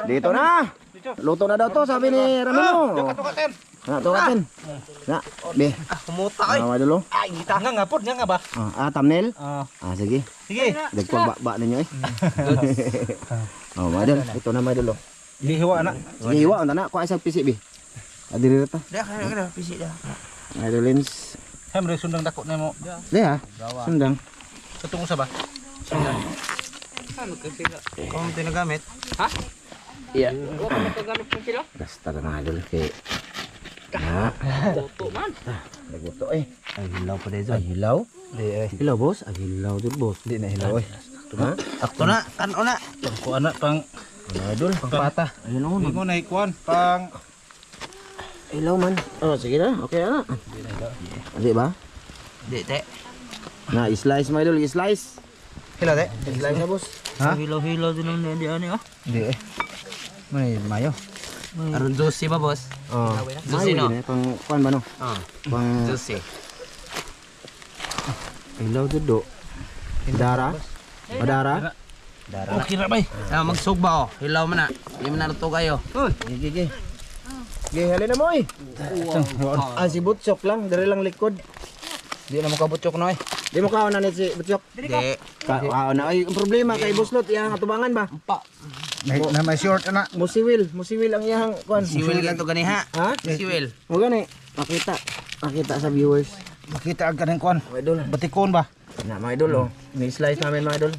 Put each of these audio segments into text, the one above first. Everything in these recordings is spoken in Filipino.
Dito na. Luto na daw to, sabi ni Ramiro. Na, tukatin. Na, be. Kumuta ay. Mga idol. Ay, tanga nga pod, nga ba? Thumbnail? Sige. Sige. Dagpababa ninyo eh. Mga idol, ito na mga idol. Hiwa na. Sige, hiwa. Ang na, kuha isang pisi, be. Adiri rata. Kaya, pisi dah. Idol lens. Hemre, sundang dako na mo. Di ha? Sundang. Katong usa ba? Sundang. Ano kasi na? Kung tinagamit? Ha? Iya. Huwag ka magagamit ng kilo? Basta ka mga idol. Kaya... Ha? Guto man. Naguto eh. Ay, hilaw pa dito. Ay, hilaw? Di ay. Hilaw, boss? Ay, hilaw dito, boss. Di na hilaw eh. Ha? Ako na, tanaw na. Ako anak pang Idol. pata. Ayun ako. Hindi mo na ikuan pang Hilaw man. Oh, sige na. Okay na. Hindi ba? di te. Na, slice mga idol. Slice. Hilaw te. Slice na, boss. Ha? Hilaw din ang hindi ano ah. Di eh. May mayo. Aron juicy ba boss? Oh. Susi, no? Pang kuan ba no? Pang Juicy. hilaw dudo. Dara. Madara. Dara. Okay ra bay. Magsugba oh. Hilaw man na. Hindi man naluto kayo. Gigi. Gigi, halina mo eh. Si Butchok lang. Dari lang likod. Di na mo kabutyok no eh. Di mo kaon na si Butchok. Di. Kaon na. Ay, ang problema kay Buslot. Iyang atubangan ba? Pa. May short na. Musiwil ang iyang kuan. Siwil ka to ganiha. Ha? Siwil. Mo gani. Makita sa viewers. Makita ang kanang kuan. Mga idol. Batikon ba? Na mga idol oh. May slice namin mga idol.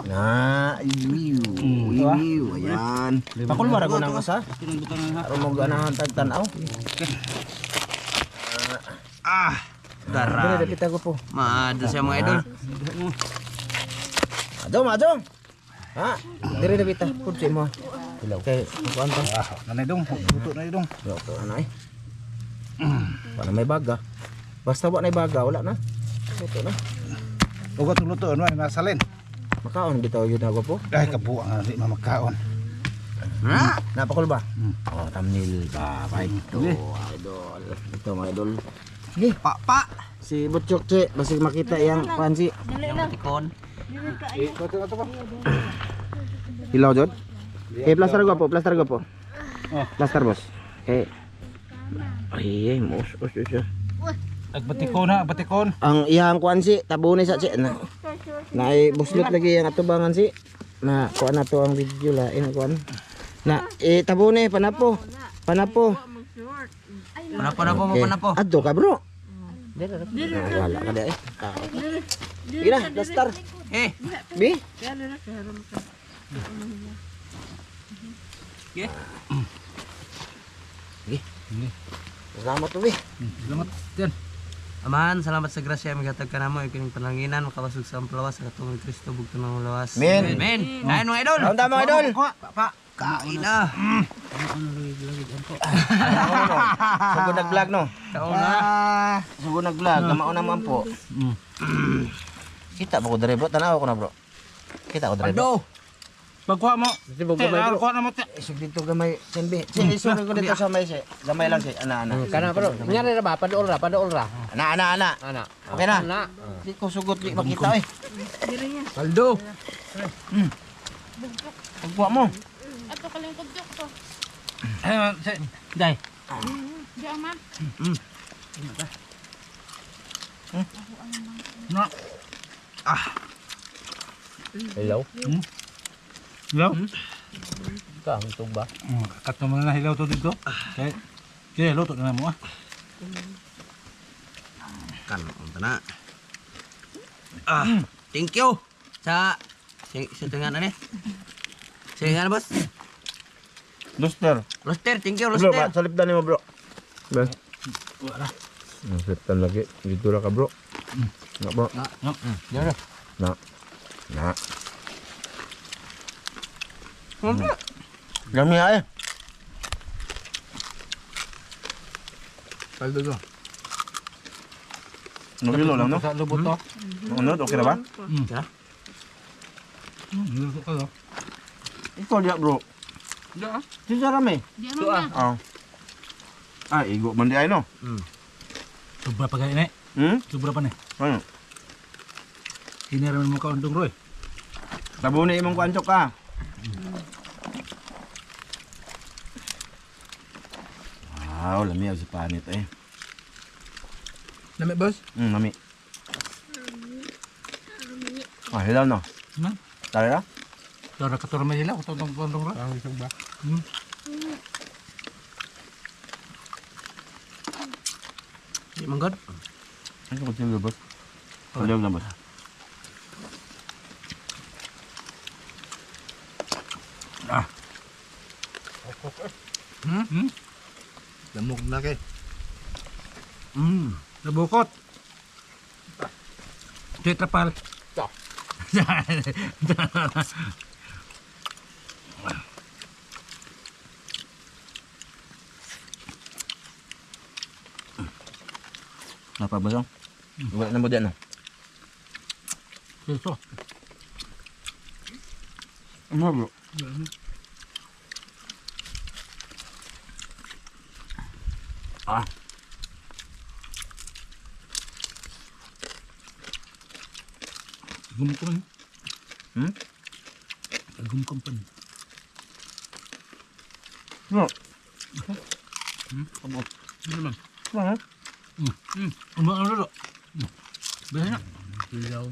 Na. Ayan. Pakulmara ko nang asa. Aron mo ganahan tagtanaw. Dara. Dili kita ko po. Maado siya mga idol. Adong. Ha? Diri na kita. Pudsi mo. Okay, kuan to. Nanay dong, luto na dong. Luto na eh. Para may baga. Basta wa na baga, wala na. Luto na. Ugot luto ano nasalin. Makaon bitaw yun ako po. Ay kabuang nga di mamakaon. Napakul ba? Oh, thumbnail ba? Ito, idol. Ito mga idol. Sige, Pa. si Butchok che, basig makita yang pansi. Batikon. Hilaw jod. Plaster ko po. Plaster boss. Ay, mos. Nagbatikon ha, batikon. Ang iyang kuan si tabuni sa che na. Buslot lagi ang atubangan si. Na kuan na to ang video la in kuan. Na tabuni panapo. Panapo. Adto ka bro. Wala ka dai. Ina, plaster. Bi? Salamat to bi. Salamat din. Aman, salamat sa grasya migatag ka namo ikining pananginan makabasog sa ampalawas sa katong Kristo bugto ng lawas. Men. Kain mga idol. Ang tama idol. Kain na. Sugod nag-vlog no. Sugod nag-vlog, kamao na man po. Kita ba ko dere bro? Tanaw ko na bro. Kita ko dere bro. Pagkuha mo. Kuha na mo. Isog dito gamay senbi. Isog ko dito sa may si. Gamay lang si ana. Kana bro. Nyari ra ba paduol ra. Ana. Okay na. Di ko sugot di makita eh. Kaldo. Pagkuha mo. Ato kaling kudyok to. Dai. Di aman. Na. Hello. Hilaw? Ka ang tugba. Kato mo na hilaw to dito. Kaya luto na mo ah. Kan, unta na. Thank you sa tingan ani. Tingan boss. Luster. Luster, thank you Bro, Luster. salip dan mo bro. Bro. Wala. Nasiptan lagi. Dito ra ka bro. Na bro. Na. Na. Gami ay. Kaldo go. Nagilo lang no. Sa lubot to. Ano, okay na ba? Kaya? Niluto ka no? Ikaw dia bro. Di Si Sarame. aman na. Igo man di ay no. Sobra pa kayo ni. Sobra pa ni. Ano? Hiniraman mo ka undong roy. Tabuni imong kuanchok ka. Wow, lami ang si panit eh. Nami boss? Lami. Ah, hilaw no? Hmm? Tara na? Dora katura may hilaw, tong ra. Ang isog ba? Di manggod. Ano ko sila boss? Hilaw na boss. Lamok na kay. Nabukot. Tetrapal. Ta. Apa boss? Wala na mo diyan no? Eso. Ano bro? Ah. Gumkum. Gumkum pan. No. Ano naman? Ano? Ano dulu? Banyak. Hilaw.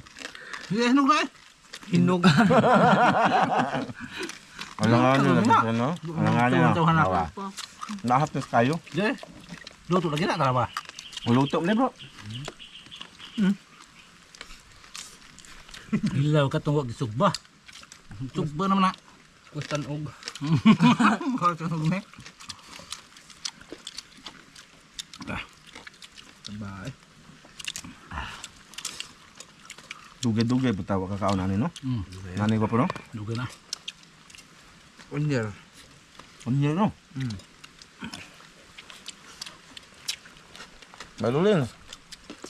Hinog na eh. Hinog. Alangan nyo na dito no? Alangan nyo na. Tuhan ako. Awa. Nakahapos kayo. Jadi, luto lagi nak apa? Uluto mo bro. Hilaw ka tunggu di sugba. Sugba naman na. Kustan og. Kalau tunggu ni. Sabay. Dugay-dugay butaw kakaon ani no? Nani ko po no? Duga na. Unyer. Ano no? Balulin.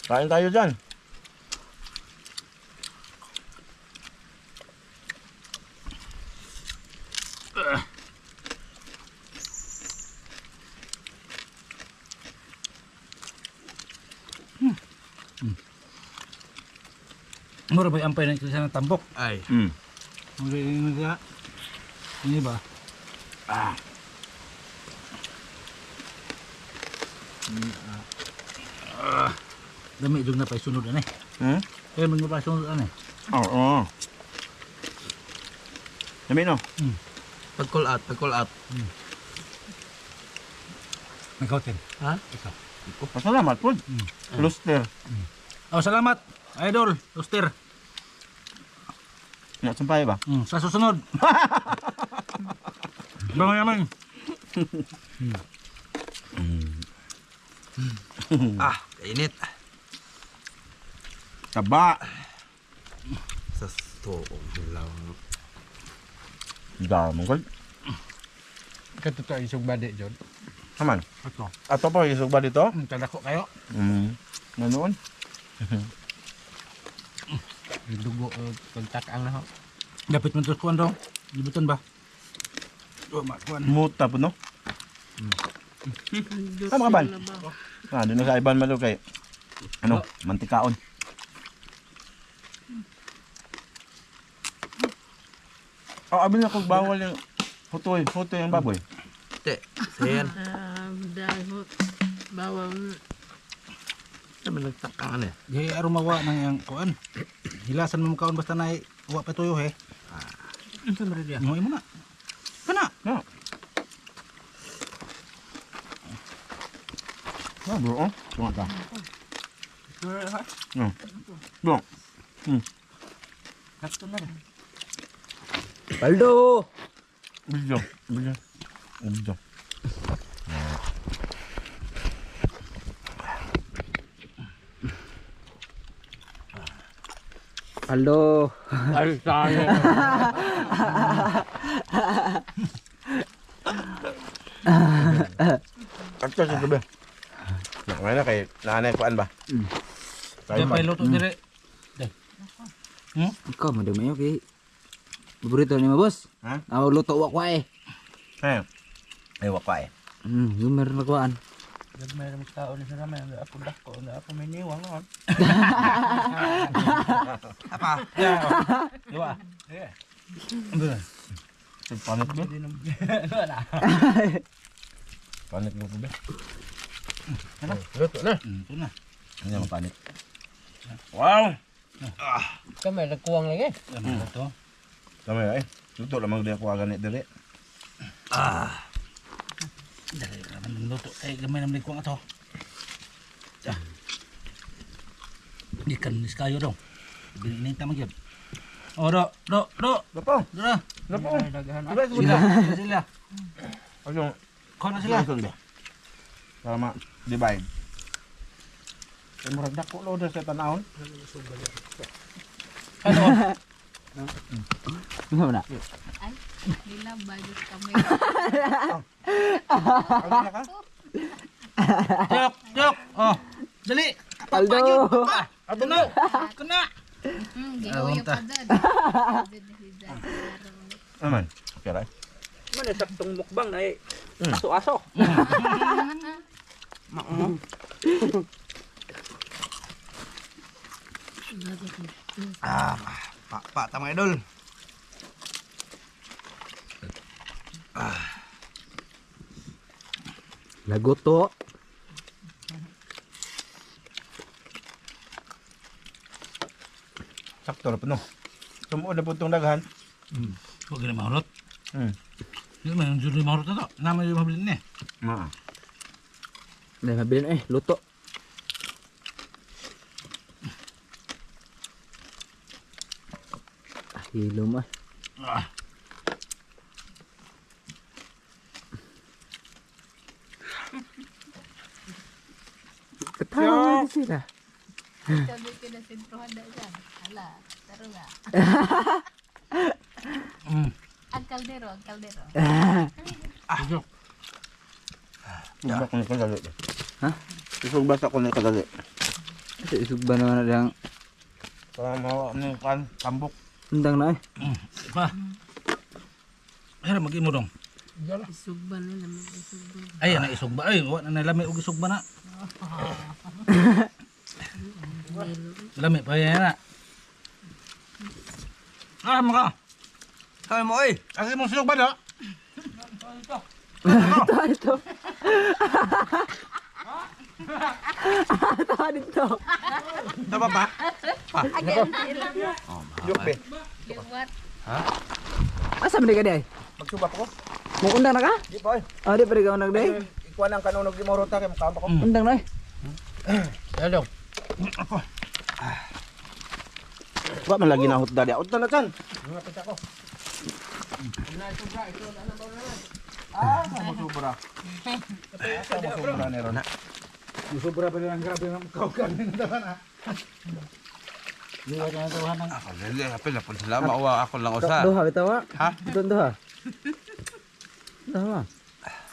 Kain tayo dyan. Mura ba ampay na sa tambok? Ay. Mura ini nga. Ini ba? Dami jug na pa sunod ani. Eh man pa sunod ani. Oo. Dami no? Pag-call out. Nagkautin. Ha? Pasalamat po. Luster. Oh, salamat. Idol, Luster. Nak sampay ba? Sa susunod. Bango yaman. Kainit. Taba. Sa toong hilaw. Damang ko. Katuto isog bade jod. Aman. Ato. Ato pa isog ba dito? Tadako kayo. Nanoon? Dugo kontak ang na ho. Dapat man to kuan daw. Gibutan ba? Oh, kuan. Muta po no? Tama ka ban? Doon na sa iban malo kay ano, mantikaon. Abil na kong bawal yung hutoy yung baboy. Te, sayan. Dahil bawang Sabi nagtakang ano eh. Di arumawa nang yang kuan. Hilasan mo kaon basta nay wa pa tuyo he. Ano ba rin yan? Ngoy mo na. Kana. No. Ah, bro, oh. Tunga ka. No. Bro. Kato na. Paldo! Video. Paldo! Ay tayo. Kakta sa gabi. Ngayon na kay nanay kuan ba? Kaya pa luto dire. Ikaw, madami yun kay... Paborito niyo mo, boss? Ha? Ako luto wakwa eh. Ay, wapa eh. Yung meron nakuhaan. Dad may ramit tao ni sa ramay, ako dako, ako may niwang noon. Apa? Diwa. Panit ba? Panit mo po ba? Luto na. Ito na. Hindi mo panit. Wow! Kamay, nagkuwang lang eh. Ano ba ito? Kami ay. Luto lamang di ako aganit dali. Dali ka naman ng luto. Ay, gamay naman ko nga ito. Ikan nis kayo dong. Bininta mo yun. Oh, do. Lapo! Do. Lapo! Dagahan Diba Sila. Sila. Ano? Kuha na sila. Para ma-divide. Kaya murag dako lo sa tanahon. Ano? Ano na? Ay, nila budget kami. Ano na ka? Jok. Oh. Dali. Aldo! Abo na. Kena. Ginuyo ta. pa doon. Aman. Okay right. Mana saktong mukbang na eh. Aso-aso. Pak tama idol. Lagoto. Sakto na puno. Sumuod na po itong daghan. Huwag na mahurot. Hindi man, yung juri mahurot na to. Naman yung mabilin niya. Dahil mabilin luto. Hilom ah. Ketawa sila. Sabi ko na sentruhan na dyan. Hala, taro nga. Ang kaldero. Jok. Isog ko ni kadali. Ha? Isog basa ko ni kadali. Isog ba naman na Para mawa ni kan kambok. undang na Pa. Hera, mag-imo dong. Isugban nila, mag-isugban. Ay, na isugba. Ay, wala na lami og isugba na. Lami pa yan na. Maka. Kaya mo oy. Kasi mong sinugba na. Ito. Tawa dito. Tama ba? Again, sila. Joke. What? Asa man ka day? Magsuba ko. Mo undang na ka? Di pa oy. Oh, di pa rin ka undang day. Ikuha ng kanunog di morota kay mukha ko. Undang na Hello. Wa man lagi na hot dali. Hot na kan. Sama sobra. Sama sobra ni Ron. Sobra pa rin ang grabe ng kaukan ng tahan ha. Hindi ka na tawahan ng... Ako lili apil na pun sila mauwa ako lang usa. Duha bitaw ha. Ha? Ito duha. Duha.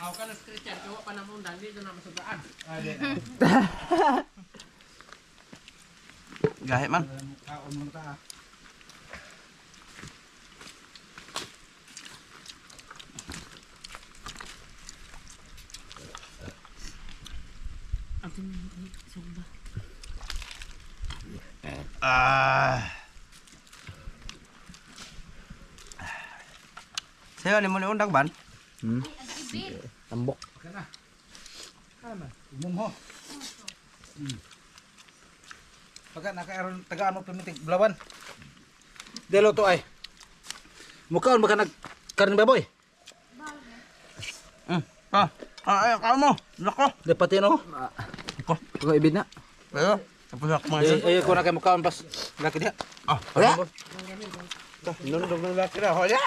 Ako ka na stretcher, kawa pa namang dali doon na masubaan. Gahit man. Kaon mo ta ha. Ako na, isugba. Sayo ni mo ni undang ban? Ibig. Tambok. Umong ho. Pagka naka-aron taga-ano tumitig bulawan. Delo to ay. Mukaon baka nagkarin baboy. Ay, kamu. Nako. Dapati no. Ko ibid na. Pero tapos ako mga Ay ko na kay mukaon pas laki dia. Hola. Nundog ng laki na. Hola.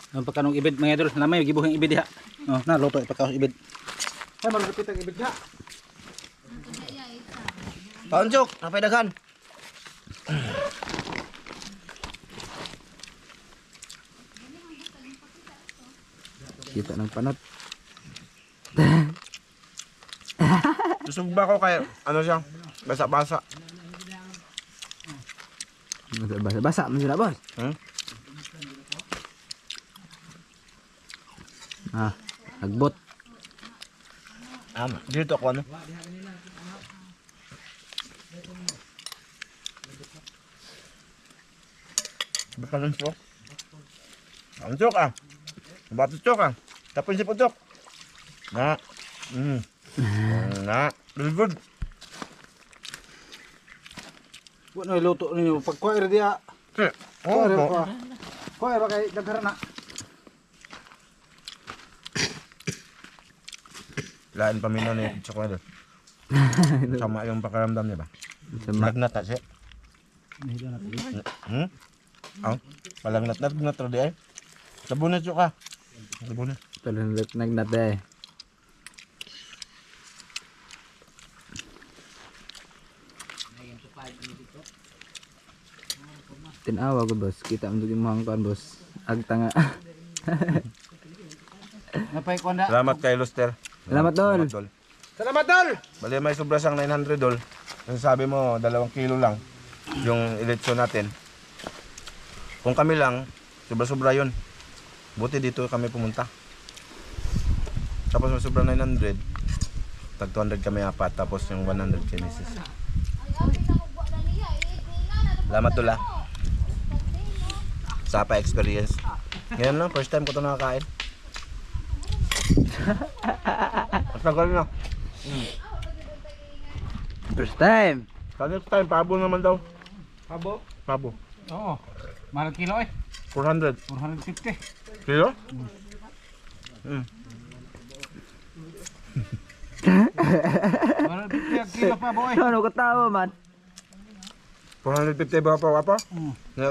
Ang pagkanong ibid mga idol, namay gibuhing ibid diha. Oh, na luto pagka ibid. Ay marupit ang ibid diha. Paunjuk, napay daghan. Kita ng panot. Susugba ko kay ano siya? Basa-basa. Basa man sila boss. Nagbot. Dito ako ano? Baka lang siya. Ang chok ah. Bato chok ah. Tapos si putok. Na. Na. Very good. Wala na iluto ninyo. Pag kuha rin diya. Okay. Kuha rin kuha. Kuha rin ba kay dagharan na. Lain paminaw ni chocolate. Sama yung pakaramdam niya ba? Lagnat na siya. Palagnat na di ay. Sabunat siya ka. Sabunat. Talandat nagnat eh. Tinawa ko boss, kita mo yung mga kuan boss. Agtanga. Napay kuha na. Salamat kay Luster. Salamat Dol. Salamat Dol! Bali may sobra sang 900 Dol. Yung sabi mo 2 kilo lang yung eleksyon natin. Kung kami lang, sobra-sobra yun. Buti dito kami pumunta. Tapos may sobra 900. Tag 200 kami apat. Tapos yung 100 kay Mrs. Salamat Dol ah. Sa pa experience. Ngayon lang, first time ko ito nakakain. At tagal na. First time. Sa next time, pabo naman daw. Pabo? Pabo. Oo. Mahal kilo eh. 400. 450. Kilo? Mahal 50 kilo pa boy. Ano ka tao man? 450 ba pa?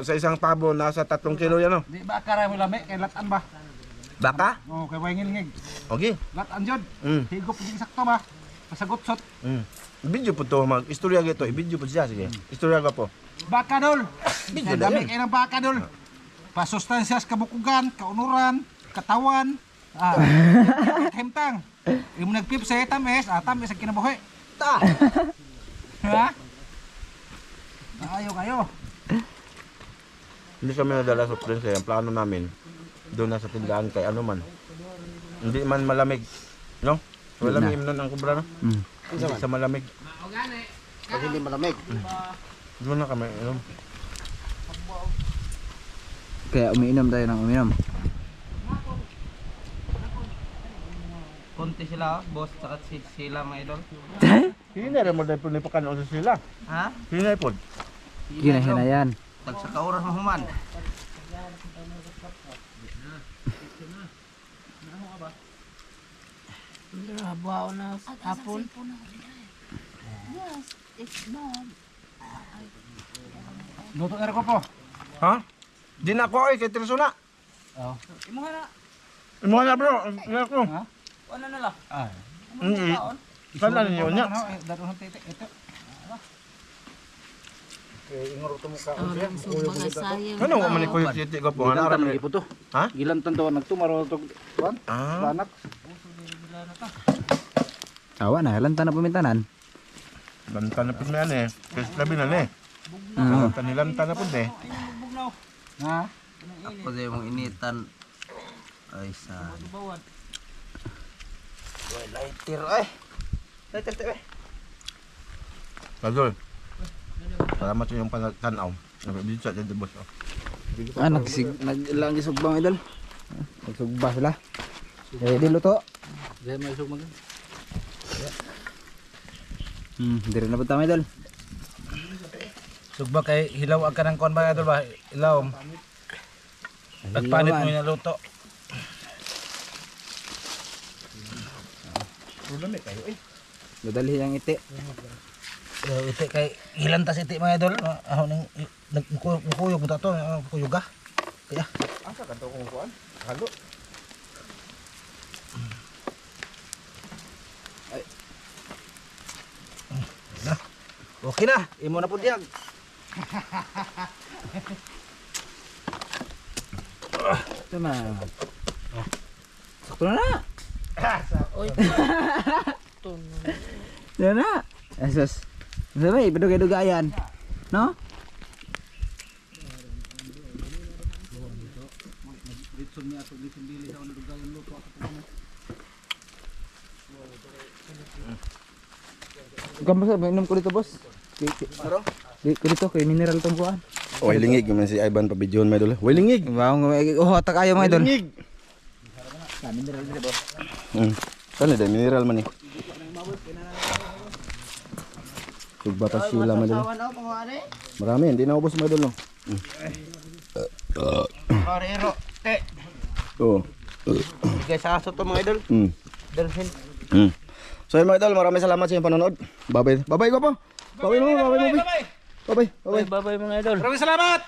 Sa isang pabo, nasa 3 kilo yan o. Di ba akara mo lami kay latan ba? Baka? Oo, kay wangil-ngig. Okay. Latan jud. Mm. Higop di sakto ba? Pasagot-sot. Video po to, mag-istorya gito. I-video po siya, sige. Istorya ka po. Baka dol. Video Kay na dami yan. kay ng baka dol. Pasustansya sa kabukugan, kaunuran, katawan. Himtang. Imo nagpipse tamis, tamis ang kinabuhi. Ta. Ha? Ayaw kayo. Hindi kami nadala sa friends kaya ang plano namin doon na sa tindahan kay ano man. Hindi man malamig. No? Malamig nun ang kubra no? Hindi sa malamig. Pag hindi malamig. Doon na kami. Ano? Kaya umiinom tayo ng umiinom. Konti sila, boss, tsaka sila mga idol. Hindi na rin mo dahil punipakan o sila. Ha? Hindi na po. Ginahina yan. Tag sa kauras mo human. Trabaho na hapon. Yes, it's not. Luto na ko po. Ha? Di na ako ay kay Tirso na. Oh. Imo na bro. Hindi ako. Ha? Ano na lang? Ah. Saan na ninyo niya? Daruhan titik ito. Orang sumbang sayang. Ano ko man ni Kuya Titi ko po? Ano Gilantan aram lagi po to. Ha? Gilantan to nagtumaro to. Kuan? Ah. Lanak. Awa na, lanta na pumintanan. Lanta na po na yan eh. Kasi labi na eh. Oo. Lanta na po eh. Ha? Ako din mong initan. Ay, sa... Lighter, ay. Lighter, tayo eh. Kadol. Salamat sa iyong panagtanaw. Nagabidyo sa dyan boss. Naglang isugbang idol. Nagsugba sila. Eh, di luto. Dahil may sugmag. Dire na po tama idol. Sugba kay hilaw ang kanang kuan ba idol ba? Hilaw. Nagpanit mo yung luto. Dadalhi ang iti. Iti kay hilantas iti mga idol. Ako nang nagkuyog mo to, kuyog ka. Kaya. Asa ka to kung kuan? Halo. Okay na, imo na po diyan. Tama. Sakto na na. Yan na. Esos. Sabi, bedugay-dugayan. No? Gambar sa inom ko dito, boss. Dito dito kay mineral tong kuan. Oy lingig man si Ivan pabidyon may dol. Oy lingig. Wow, oh tak ayo mga idol. Lingig. mineral dito boss. Kan ada mineral man eh. Batas sila man dito. Marami, hindi na ubos mga idol no. Parero. Te. Oo. Guys, aso to mga idol. Dalhin. So yun mga idol, maraming salamat sa inyong panonood. Bye-bye. Bye-bye ko po. Bye-bye mo. Bye-bye. Bye-bye. Bye-bye. Bye bye mga idol. Maraming salamat.